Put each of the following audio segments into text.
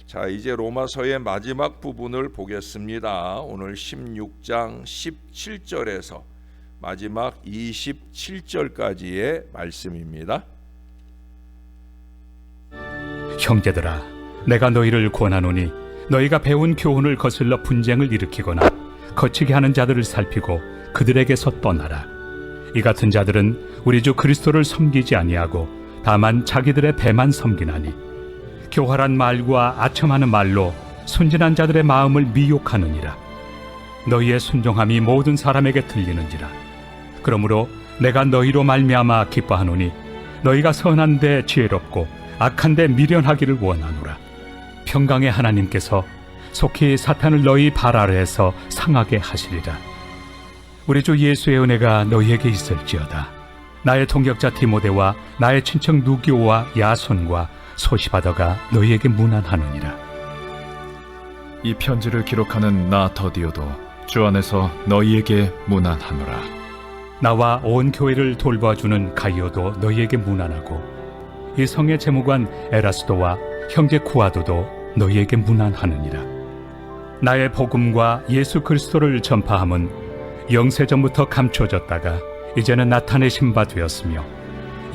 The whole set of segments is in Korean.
자, 이제 로마서의 마지막 부분을 보겠습니다. 오늘 16장 17절에서 마지막 27절까지의 말씀입니다. 형제들아, 내가 너희를 권하노니 너희가 배운 교훈을 거슬러 분쟁을 일으키거나 거치게 하는 자들을 살피고 그들에게서 떠나라. 이 같은 자들은 우리 주 그리스도를 섬기지 아니하고 다만 자기들의 배만 섬기나니 교활한 말과 아첨하는 말로 순진한 자들의 마음을 미혹하느니라. 너희의 순종함이 모든 사람에게 들리는지라. 그러므로 내가 너희로 말미암아 기뻐하노니 너희가 선한데 지혜롭고 악한데 미련하기를 원하노라. 평강의 하나님께서 속히 사탄을 너희 발 아래에서 상하게 하시리라. 우리 주 예수의 은혜가 너희에게 있을지어다. 나의 동역자 디모데와 나의 친척 누기오와 야손과 소시바더가 너희에게 문안하느니라. 이 편지를 기록하는 나 더디오도 주 안에서 너희에게 문안하노라. 나와 온 교회를 돌봐주는 가이오도 너희에게 문안하고 이 성의 재무관 에라스도와 형제 쿠아도도 너희에게 문안하느니라. 나의 복음과 예수 그리스도를 전파함은 영세전부터 감춰졌다가 이제는 나타내신 바 되었으며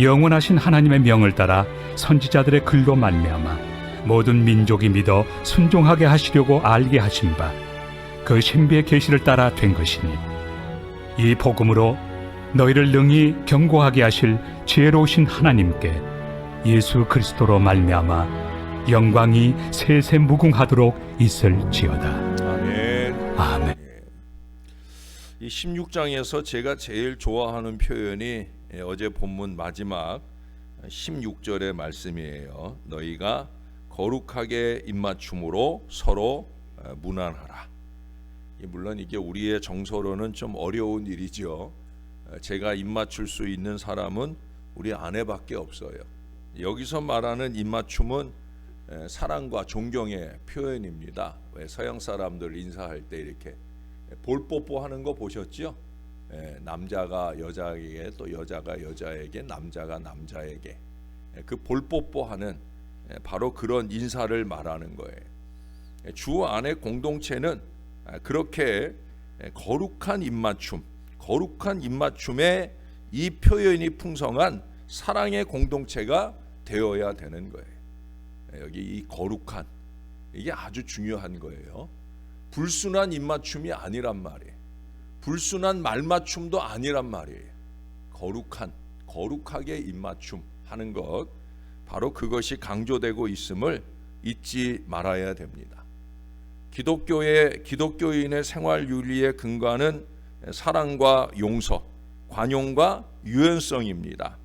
영원하신 하나님의 명을 따라 선지자들의 글로 말미암아 모든 민족이 믿어 순종하게 하시려고 알게 하신 바 그 신비의 계시를 따라 된 것이니 이 복음으로 너희를 능히 경고하게 하실 지혜로우신 하나님께 예수 그리스도로 말미암아 영광이 세세 무궁하도록 있을지어다. 아멘. 아멘. 이 16장에서 제가 제일 좋아하는 표현이 어제 본문 마지막 16절의 말씀이에요. 너희가 거룩하게 입맞춤으로 서로 문안하라. 물론 이게 우리의 정서로는 좀 어려운 일이죠. 제가 입맞출 수 있는 사람은 우리 아내밖에 없어요. 여기서 말하는 입맞춤은 사랑과 존경의 표현입니다. 왜 서양 사람들 인사할 때 이렇게 볼 뽀뽀하는 거 보셨죠? 남자가 여자에게 또 여자가 여자에게 남자가 남자에게 그 볼 뽀뽀하는 바로 그런 인사를 말하는 거예요. 주 안의 공동체는 그렇게 거룩한 입맞춤에 이 표현이 풍성한 사랑의 공동체가 되어야 되는 거예요. 여기 이 거룩한 이게 아주 중요한 거예요. 불순한 입맞춤이 아니란 말이에요. 불순한 말맞춤도 아니란 말이에요. 거룩하게 입맞춤 하는 것, 바로 그것이 강조되고 있음을 잊지 말아야 됩니다. 기독교인의 생활 윤리의 근간은 사랑과 용서, 관용과 유연성입니다.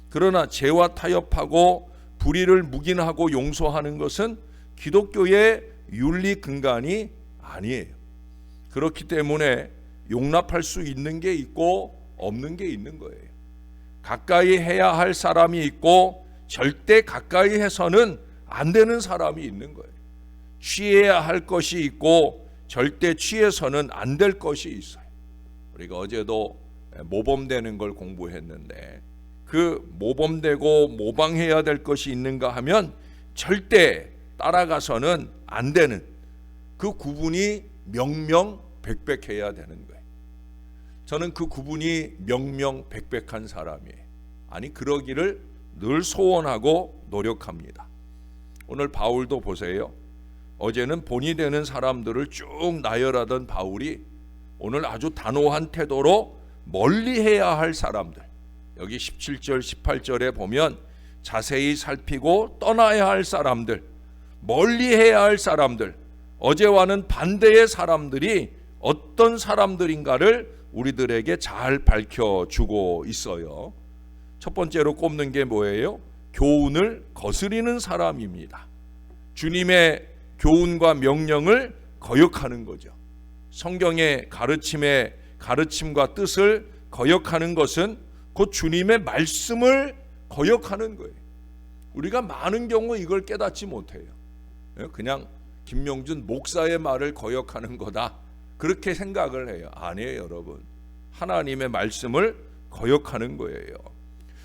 그러나 죄와 타협하고 불의를 묵인하고 용서하는 것은 기독교의 윤리 근간이 아니에요. 그렇기 때문에 용납할 수 있는 게 있고 없는 게 있는 거예요. 가까이 해야 할 사람이 있고 절대 가까이 해서는 안 되는 사람이 있는 거예요. 취해야 할 것이 있고 절대 취해서는 안 될 것이 있어요. 우리가 어제도 모범되는 걸 공부했는데 그 모범되고 모방해야 될 것이 있는가 하면 절대 따라가서는 안 되는 그 구분이 명명백백해야 되는 거예요. 저는 그 구분이 명명백백한 사람이에요. 아니, 그러기를 늘 소원하고 노력합니다. 오늘 바울도 보세요. 어제는 본이 되는 사람들을 쭉 나열하던 바울이 오늘 아주 단호한 태도로 멀리해야 할 사람들, 여기 17절 18절에 보면 자세히 살피고 떠나야 할 사람들, 멀리해야 할 사람들, 어제와는 반대의 사람들이 어떤 사람들인가를 우리들에게 잘 밝혀주고 있어요. 첫 번째로 꼽는 게 뭐예요? 교훈을 거스리는 사람입니다. 주님의 교훈과 명령을 거역하는 거죠. 성경의 가르침과 뜻을 거역하는 것은 곧 주님의 말씀을 거역하는 거예요. 우리가 많은 경우 이걸 깨닫지 못해요. 그냥 김명준 목사의 말을 거역하는 거다, 그렇게 생각을 해요. 아니에요, 여러분. 하나님의 말씀을 거역하는 거예요.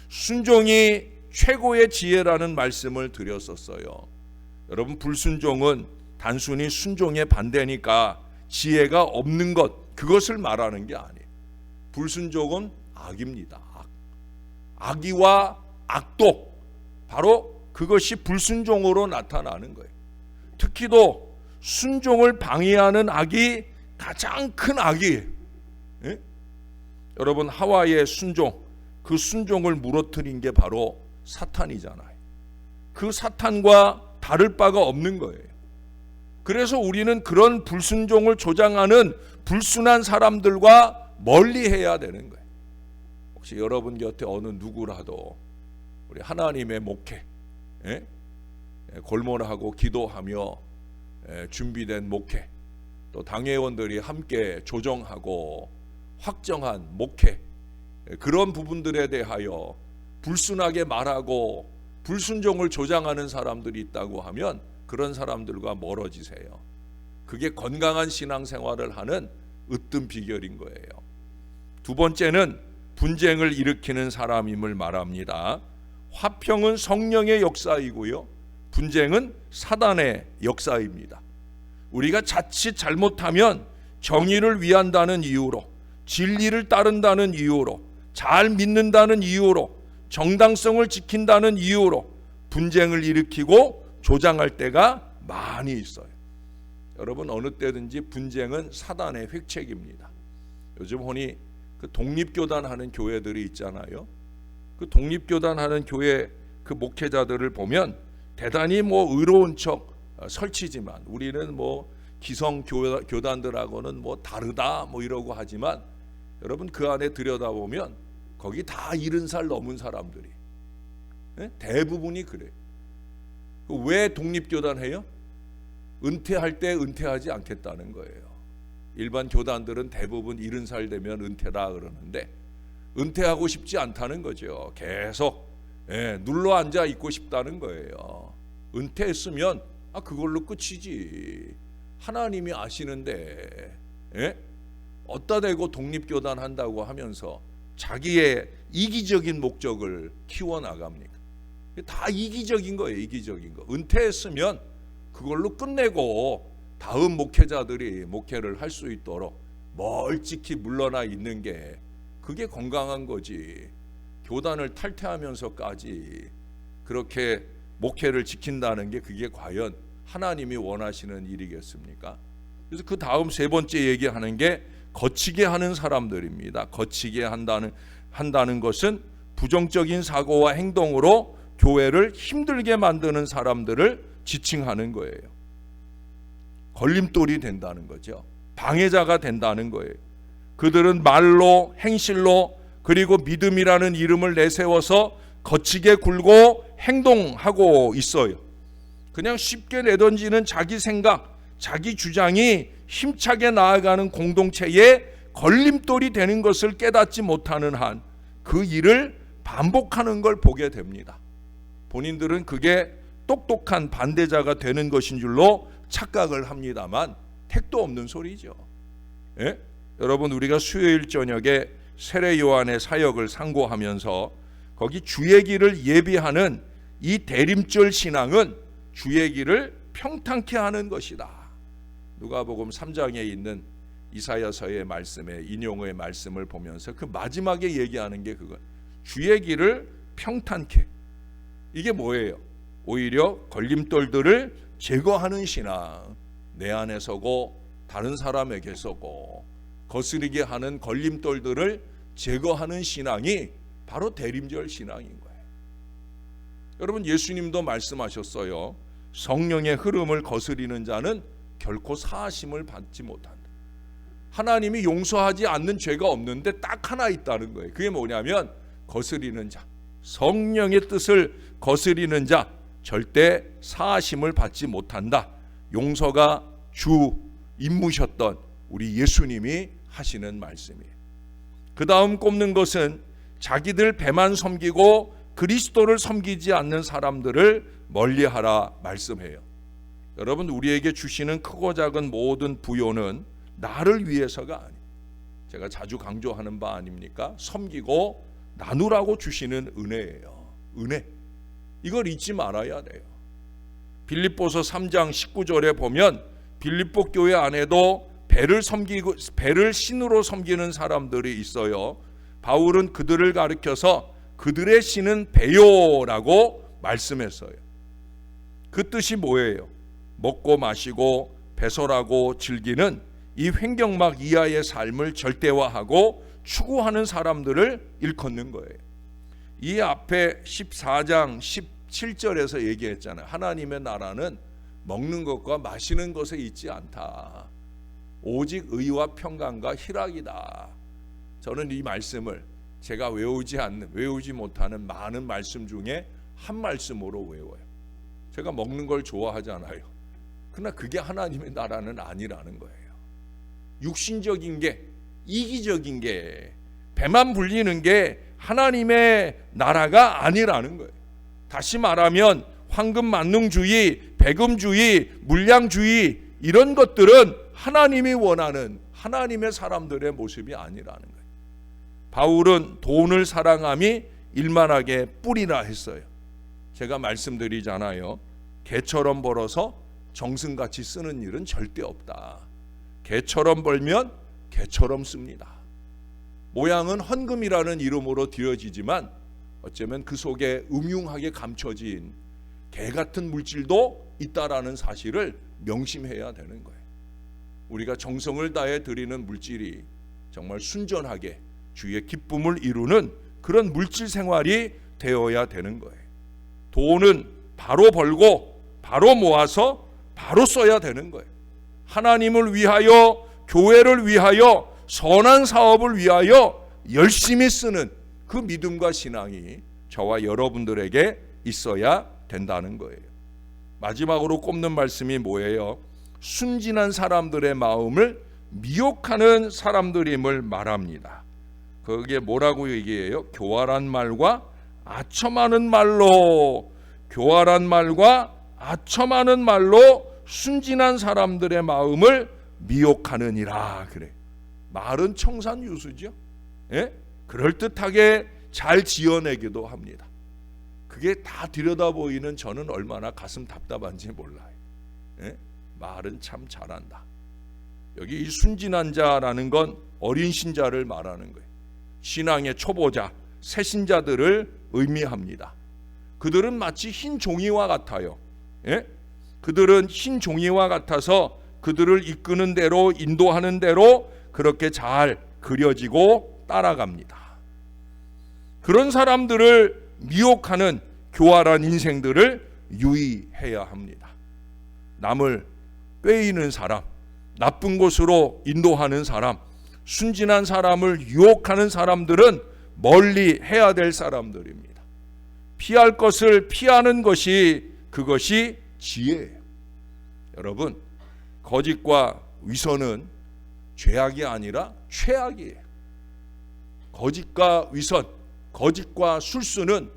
순종이 최고의 지혜라는 말씀을 드렸었어요. 여러분, 불순종은 단순히 순종의 반대니까 지혜가 없는 것, 그것을 말하는 게 아니에요. 불순종은 악입니다. 악의와 악독, 바로 그것이 불순종으로 나타나는 거예요. 특히도 순종을 방해하는 악이 가장 큰 악이에요. 예? 여러분, 하와의 순종, 그 순종을 무너뜨린 게 바로 사탄이잖아요. 그 사탄과 다를 바가 없는 거예요. 그래서 우리는 그런 불순종을 조장하는 불순한 사람들과 멀리해야 되는 거예요. 혹시 여러분 곁에 어느 누구라도 우리 하나님의 목회, 골몰하고 기도하며 준비된 목회, 또 당회원들이 함께 조정하고 확정한 목회, 그런 부분들에 대하여 불순하게 말하고 불순종을 조장하는 사람들이 있다고 하면 그런 사람들과 멀어지세요. 그게 건강한 신앙생활을 하는 으뜸 비결인 거예요. 두 번째는 분쟁을 일으키는 사람임을 말합니다. 화평은 성령의 역사이고요, 분쟁은 사단의 역사입니다. 우리가 자칫 잘못하면 정의를 위한다는 이유로, 진리를 따른다는 이유로, 잘 믿는다는 이유로, 정당성을 지킨다는 이유로 분쟁을 일으키고 조장할 때가 많이 있어요. 여러분, 어느 때든지 분쟁은 사단의 획책입니다. 요즘 보니 그 독립교단 하는 교회들이 있잖아요. 그 독립교단 하는 교회 그 목회자들을 보면 대단히 의로운 척 설치지만, 우리는 기성 교단들하고는 다르다 이러고 하지만, 여러분, 그 안에 들여다보면 거기 다 70살 넘은 사람들이, 대부분이 그래요. 왜 독립교단 해요? 은퇴할 때 은퇴하지 않겠다는 거예요. 일반 교단들은 대부분 70살 되면 은퇴다 그러는데 은퇴하고 싶지 않다는 거죠. 계속 눌러 앉아 있고 싶다는 거예요. 은퇴했으면 그걸로 끝이지. 하나님이 아시는데 어디다 대고 독립교단 한다고 하면서 자기의 이기적인 목적을 키워나갑니까? 다 이기적인 거예요. 이기적인 거. 은퇴했으면 그걸로 끝내고 다음 목회자들이 목회를 할 수 있도록 멀찍이 물러나 있는 게 그게 건강한 거지. 교단을 탈퇴하면서까지 그렇게 목회를 지킨다는 게 그게 과연 하나님이 원하시는 일이겠습니까? 그래서 그 다음 세 번째 얘기하는 게 거치게 하는 사람들입니다. 거치게 한다는 것은 부정적인 사고와 행동으로 교회를 힘들게 만드는 사람들을 지칭하는 거예요. 걸림돌이 된다는 거죠. 방해자가 된다는 거예요. 그들은 말로, 행실로, 그리고 믿음이라는 이름을 내세워서 거치게 굴고 행동하고 있어요. 그냥 쉽게 내던지는 자기 생각, 자기 주장이 힘차게 나아가는 공동체에 걸림돌이 되는 것을 깨닫지 못하는 한 그 일을 반복하는 걸 보게 됩니다. 본인들은 그게 똑똑한 반대자가 되는 것인 줄로 착각을 합니다만 택도 없는 소리죠. 여러분, 우리가 수요일 저녁에 세례 요한의 사역을 상고하면서 거기 주의 길을 예비하는 이 대림절 신앙은 주의 길을 평탄케 하는 것이다. 누가복음 3장에 있는 이사야서의 말씀에 인용의 말씀을 보면서 그 마지막에 얘기하는 게 그건 주의 길을 평탄케. 이게 뭐예요? 오히려 걸림돌들을 제거하는 신앙, 내 안에 서고 다른 사람에게 서고 거스르게 하는 걸림돌들을 제거하는 신앙이 바로 대림절 신앙인 거예요. 여러분, 예수님도 말씀하셨어요. 성령의 흐름을 거스리는 자는 결코 사하심을 받지 못한다. 하나님이 용서하지 않는 죄가 없는데 딱 하나 있다는 거예요. 그게 뭐냐면 거스리는 자, 성령의 뜻을 거스리는 자 절대 사하심을 받지 못한다. 용서가 주 임무셨던 우리 예수님이 하시는 말씀이에요. 그 다음 꼽는 것은 자기들 배만 섬기고 그리스도를 섬기지 않는 사람들을 멀리하라 말씀해요. 여러분, 우리에게 주시는 크고 작은 모든 부요는 나를 위해서가 아니에요. 제가 자주 강조하는 바 아닙니까? 섬기고 나누라고 주시는 은혜예요. 은혜. 이걸 잊지 말아야 돼요. 빌립보서 3장 19절에 보면 빌립보 교회 안에도 배를 신으로 섬기는 사람들이 있어요. 바울은 그들을 가리켜서 그들의 신은 배요라고 말씀했어요. 그 뜻이 뭐예요? 먹고 마시고 배설하고 즐기는 이 횡격막 이하의 삶을 절대화하고 추구하는 사람들을 일컫는 거예요. 이 앞에 14장 17절에서 얘기했잖아요. 하나님의 나라는 먹는 것과 마시는 것에 있지 않다. 오직 의와 평강과 희락이다. 저는 이 말씀을 제가 외우지 못하는 많은 말씀 중에 한 말씀으로 외워요. 제가 먹는 걸 좋아하잖아요. 그러나 그게 하나님의 나라는 아니라는 거예요. 육신적인 게, 이기적인 게, 배만 불리는 게 하나님의 나라가 아니라는 거예요. 다시 말하면 황금 만능주의, 배금주의, 물량주의 이런 것들은 하나님이 원하는 하나님의 사람들의 모습이 아니라는 거예요. 바울은 돈을 사랑함이 일만하게 뿌리라 했어요. 제가 말씀드리잖아요. 개처럼 벌어서 정승같이 쓰는 일은 절대 없다. 개처럼 벌면 개처럼 씁니다. 모양은 헌금이라는 이름으로 드려지지만 어쩌면 그 속에 음흉하게 감춰진 개 같은 물질도 있다라는 사실을 명심해야 되는 거예요. 우리가 정성을 다해 드리는 물질이 정말 순전하게 주의 기쁨을 이루는 그런 물질 생활이 되어야 되는 거예요. 돈은 바로 벌고 바로 모아서 바로 써야 되는 거예요. 하나님을 위하여, 교회를 위하여, 선한 사업을 위하여 열심히 쓰는 그 믿음과 신앙이 저와 여러분들에게 있어야 된다는 거예요. 마지막으로 꼽는 말씀이 뭐예요? 순진한 사람들의 마음을 미혹하는 사람들임을 말합니다. 그게 뭐라고 얘기해요? 교활한 말과 아첨하는 말로, 교활한 말과 아첨하는 말로 순진한 사람들의 마음을 미혹하느니라. 그래. 말은 청산유수죠. 예? 그럴듯하게 잘 지어내기도 합니다. 그게 다 들여다보이는 저는 얼마나 가슴 답답한지 몰라요. 예? 말은 참 잘한다. 여기 이 순진한 자라는 건 어린 신자를 말하는 거예요. 신앙의 초보자, 새신자들을 의미합니다. 그들은 마치 흰 종이와 같아요. 예? 그들은 흰 종이와 같아서 그들을 이끄는 대로, 인도하는 대로 그렇게 잘 그려지고 따라갑니다. 그런 사람들을 미혹하는 교활한 인생들을 유의해야 합니다. 남을 꾀이는 사람, 나쁜 곳으로 인도하는 사람, 순진한 사람을 유혹하는 사람들은 멀리 해야 될 사람들입니다. 피할 것을 피하는 것이, 그것이 지혜예요. 여러분, 거짓과 위선은 죄악이 아니라 최악이에요. 거짓과 위선, 거짓과 술수는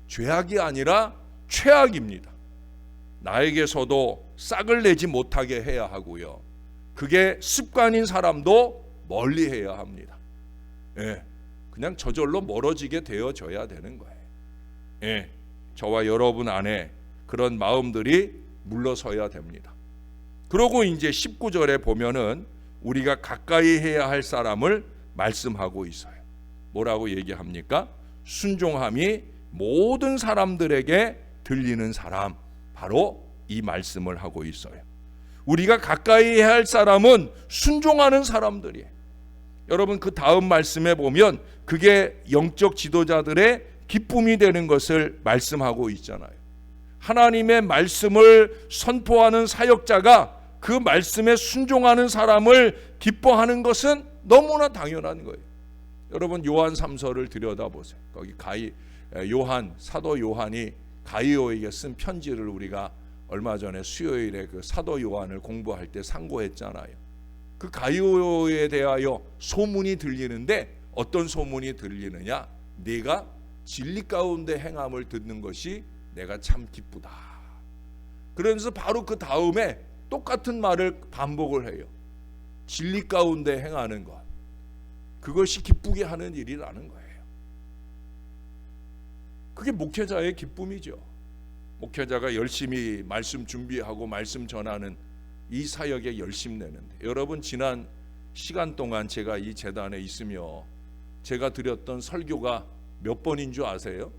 죄악이 아니라 최악입니다. 나에게서도 싹을 내지 못하게 해야 하고요. 그게 습관인 사람도 멀리 해야 합니다. 예, 그냥 저절로 멀어지게 되어져야 되는 거예요. 예, 저와 여러분 안에 그런 마음들이 물러서야 됩니다. 그러고 이제 19절에 보면은 우리가 가까이 해야 할 사람을 말씀하고 있어요. 뭐라고 얘기합니까? 순종함이 모든 사람들에게 들리는 사람, 바로 이 말씀을 하고 있어요. 우리가 가까이 해야 할 사람은 순종하는 사람들이에요. 여러분, 그 다음 말씀에 보면 그게 영적 지도자들의 기쁨이 되는 것을 말씀하고 있잖아요. 하나님의 말씀을 선포하는 사역자가 그 말씀에 순종하는 사람을 기뻐하는 것은 너무나 당연한 거예요. 여러분, 요한 3서를 들여다보세요. 거기 사도 요한이 가이오에게 쓴 편지를 우리가 얼마 전에 수요일에 그 사도 요한을 공부할 때 상고했잖아요. 그 가이오에 대하여 소문이 들리는데 어떤 소문이 들리느냐? 네가 진리 가운데 행함을 듣는 것이 내가 참 기쁘다. 그러면서 바로 그 다음에 똑같은 말을 반복을 해요. 진리 가운데 행하는 것, 그것이 기쁘게 하는 일이라는 거예요. 그게 목회자의 기쁨이죠. 목회자가 열심히 말씀 준비하고 말씀 전하는 이 사역에 열심 내는데, 여러분 지난 시간 동안 제가 이 재단에 있으며 제가 드렸던 설교가 몇 번인 줄 아세요?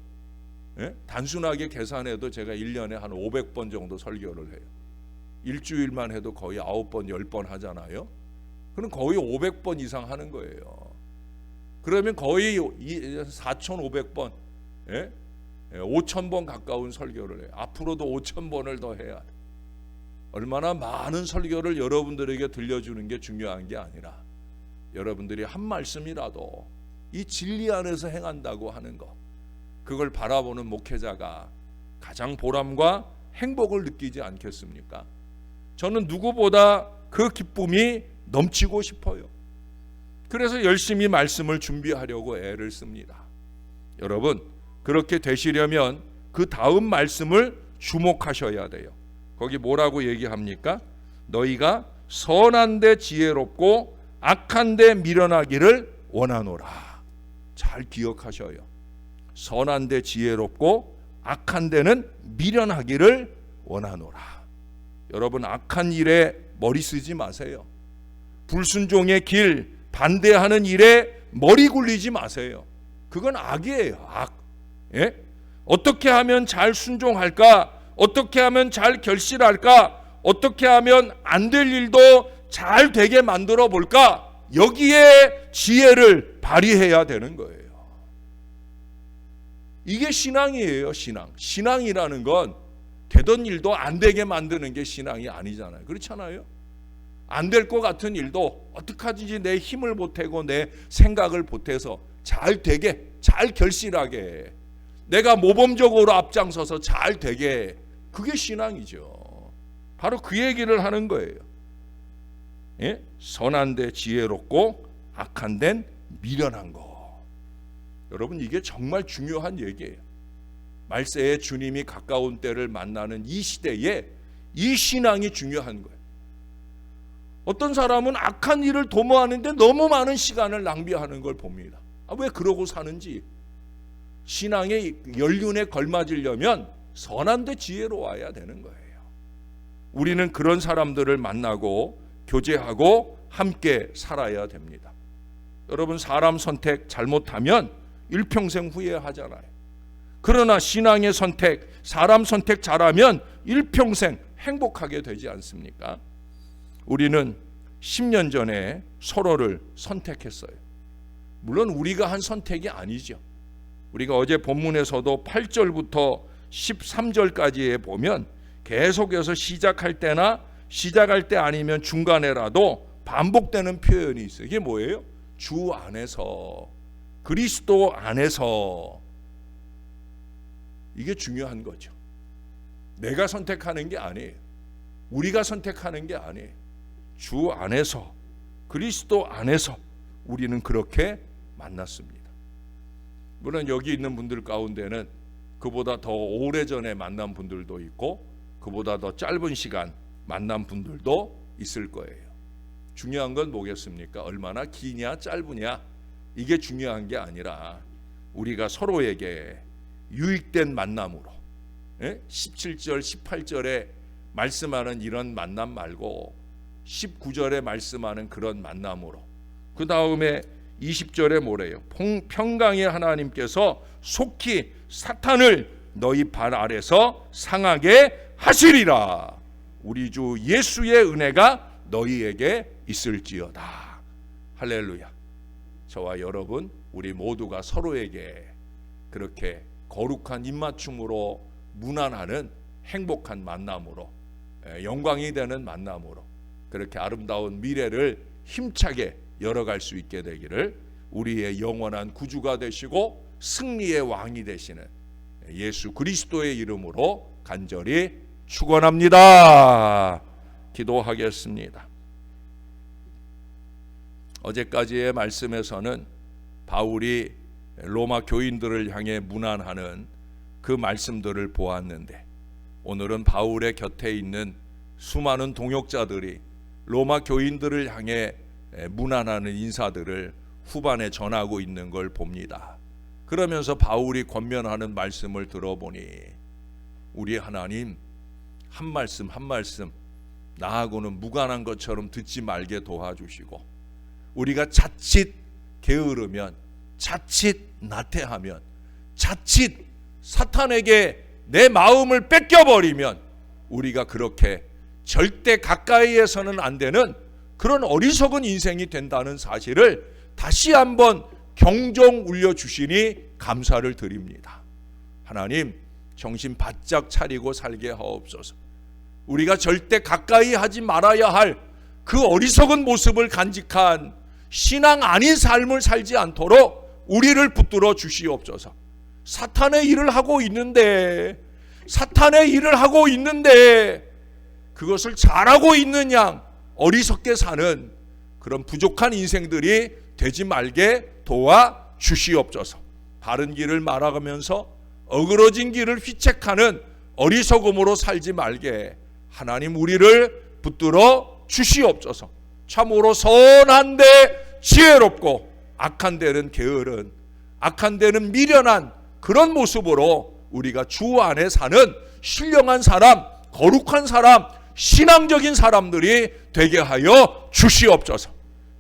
예? 단순하게 계산해도 제가 1년에 한 500번 정도 설교를 해요. 일주일만 해도 거의 9번, 10번 하잖아요. 그럼 거의 500번 이상 하는 거예요. 그러면 거의 4,500번, 5,000번 가까운 설교를 해요. 앞으로도 5,000번을 더 해야 돼. 얼마나 많은 설교를 여러분들에게 들려주는 게 중요한 게 아니라 여러분들이 한 말씀이라도 이 진리 안에서 행한다고 하는 것, 그걸 바라보는 목회자가 가장 보람과 행복을 느끼지 않겠습니까? 저는 누구보다 그 기쁨이 넘치고 싶어요. 그래서 열심히 말씀을 준비하려고 애를 씁니다. 여러분, 그렇게 되시려면 그 다음 말씀을 주목하셔야 돼요. 거기 뭐라고 얘기합니까? 너희가 선한데 지혜롭고 악한데 미련하기를 원하노라. 잘 기억하셔요. 선한데 지혜롭고 악한데는 미련하기를 원하노라. 여러분, 악한 일에 머리 쓰지 마세요. 불순종의 길, 반대하는 일에 머리 굴리지 마세요. 그건 악이에요. 악. 예? 어떻게 하면 잘 순종할까? 어떻게 하면 잘 결실할까? 어떻게 하면 안 될 일도 잘 되게 만들어 볼까? 여기에 지혜를 발휘해야 되는 거예요. 이게 신앙이에요. 신앙이라는 건 되던 일도 안 되게 만드는 게 신앙이 아니잖아요. 그렇잖아요. 안 될 것 같은 일도 어떡하든지 내 힘을 보태고 내 생각을 보태서 잘 되게, 잘 결실하게, 내가 모범적으로 앞장서서 잘 되게, 그게 신앙이죠. 바로 그 얘기를 하는 거예요. 예? 선한데 지혜롭고 악한 데는 미련한 거. 여러분, 이게 정말 중요한 얘기예요. 말세에 주님이 가까운 때를 만나는 이 시대에 이 신앙이 중요한 거예요. 어떤 사람은 악한 일을 도모하는데 너무 많은 시간을 낭비하는 걸 봅니다. 왜 그러고 사는지. 신앙의 연륜에 걸맞으려면 선한데 지혜로워야 되는 거예요. 우리는 그런 사람들을 만나고 교제하고 함께 살아야 됩니다. 여러분, 사람 선택 잘못하면 일평생 후회하잖아요. 그러나 신앙의 선택, 사람 선택 잘하면 일평생 행복하게 되지 않습니까? 우리는 10년 전에 서로를 선택했어요. 물론 우리가 한 선택이 아니죠. 우리가 어제 본문에서도 8절부터 13절까지에 보면 계속해서 시작할 때나 시작할 때 아니면 중간에라도 반복되는 표현이 있어요. 이게 뭐예요? 주 안에서, 그리스도 안에서. 이게 중요한 거죠. 내가 선택하는 게 아니에요. 우리가 선택하는 게 아니에요. 주 안에서, 그리스도 안에서 우리는 그렇게 만났습니다. 물론 여기 있는 분들 가운데는 그보다 더 오래전에 만난 분들도 있고 그보다 더 짧은 시간 만난 분들도 있을 거예요. 중요한 건 뭐겠습니까? 얼마나 기냐 짧으냐, 이게 중요한 게 아니라 우리가 서로에게 유익된 만남으로, 17절 18절에 말씀하는 이런 만남 말고 19절에 말씀하는 그런 만남으로, 그 다음에 20절에 뭐래요? 평강의 하나님께서 속히 사탄을 너희 발 아래서 상하게 하시리라. 우리 주 예수의 은혜가 너희에게 있을지어다. 할렐루야. 저와 여러분, 우리 모두가 서로에게 그렇게 거룩한 입맞춤으로 무난하는 행복한 만남으로, 영광이 되는 만남으로 그렇게 아름다운 미래를 힘차게 열어갈 수 있게 되기를 우리의 영원한 구주가 되시고 승리의 왕이 되시는 예수 그리스도의 이름으로 간절히 축원합니다. 기도하겠습니다. 어제까지의 말씀에서는 바울이 로마 교인들을 향해 문안하는 그 말씀들을 보았는데, 오늘은 바울의 곁에 있는 수많은 동역자들이 로마 교인들을 향해 문안하는 인사들을 후반에 전하고 있는 걸 봅니다. 그러면서 바울이 권면하는 말씀을 들어보니 우리 하나님 한 말씀 한 말씀 나하고는 무관한 것처럼 듣지 말게 도와주시고, 우리가 자칫 게으르면, 자칫 나태하면, 자칫 사탄에게 내 마음을 뺏겨버리면 우리가 그렇게 절대 가까이에서는 안 되는 그런 어리석은 인생이 된다는 사실을 다시 한번 경종 울려주시니 감사를 드립니다. 하나님, 정신 바짝 차리고 살게 하옵소서. 우리가 절대 가까이 하지 말아야 할 그 어리석은 모습을 간직한 신앙 아닌 삶을 살지 않도록 우리를 붙들어 주시옵소서. 사탄의 일을 하고 있는데 그것을 잘하고 있는 양 어리석게 사는 그런 부족한 인생들이 되지 말게 도와 주시옵소서. 바른 길을 말아가면서 어그러진 길을 휘책하는 어리석음으로 살지 말게 하나님 우리를 붙들어 주시옵소서. 참으로 선한데 지혜롭고 악한 데는 게으른, 악한 데는 미련한 그런 모습으로 우리가 주 안에 사는 신령한 사람, 거룩한 사람, 신앙적인 사람들이 되게 하여 주시옵소서.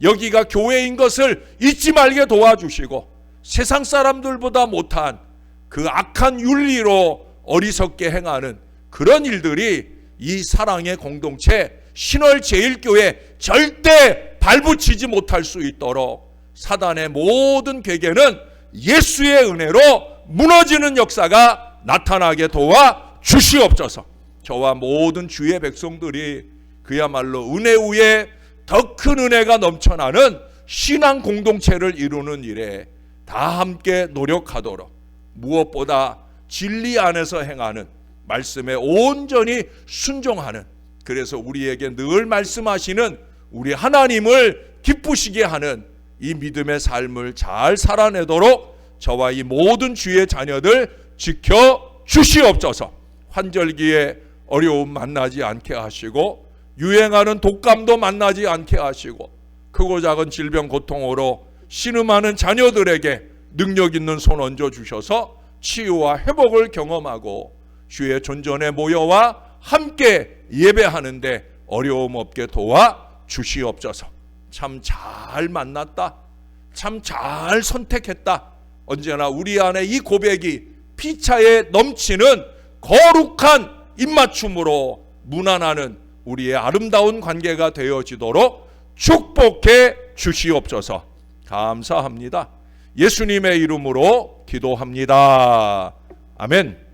여기가 교회인 것을 잊지 말게 도와주시고, 세상 사람들보다 못한 그 악한 윤리로 어리석게 행하는 그런 일들이 이 사랑의 공동체 신월제일교회 절대 발붙이지 못할 수 있도록 사단의 모든 괴계는 예수의 은혜로 무너지는 역사가 나타나게 도와 주시옵소서. 저와 모든 주의 백성들이 그야말로 은혜 위에 더 큰 은혜가 넘쳐나는 신앙 공동체를 이루는 일에 다 함께 노력하도록, 무엇보다 진리 안에서 행하는, 말씀에 온전히 순종하는, 그래서 우리에게 늘 말씀하시는 우리 하나님을 기쁘시게 하는 이 믿음의 삶을 잘 살아내도록 저와 이 모든 주의 자녀들 지켜 주시옵소서. 환절기에 어려움 만나지 않게 하시고, 유행하는 독감도 만나지 않게 하시고, 크고 작은 질병 고통으로 신음하는 자녀들에게 능력 있는 손 얹어 주셔서 치유와 회복을 경험하고 주의 존전에 모여와 함께 예배하는데 어려움 없게 도와 주시옵소서. 참 잘 만났다, 참 잘 선택했다, 언제나 우리 안에 이 고백이 피차에 넘치는 거룩한 입맞춤으로 무난하는 우리의 아름다운 관계가 되어지도록 축복해 주시옵소서. 감사합니다. 예수님의 이름으로 기도합니다. 아멘.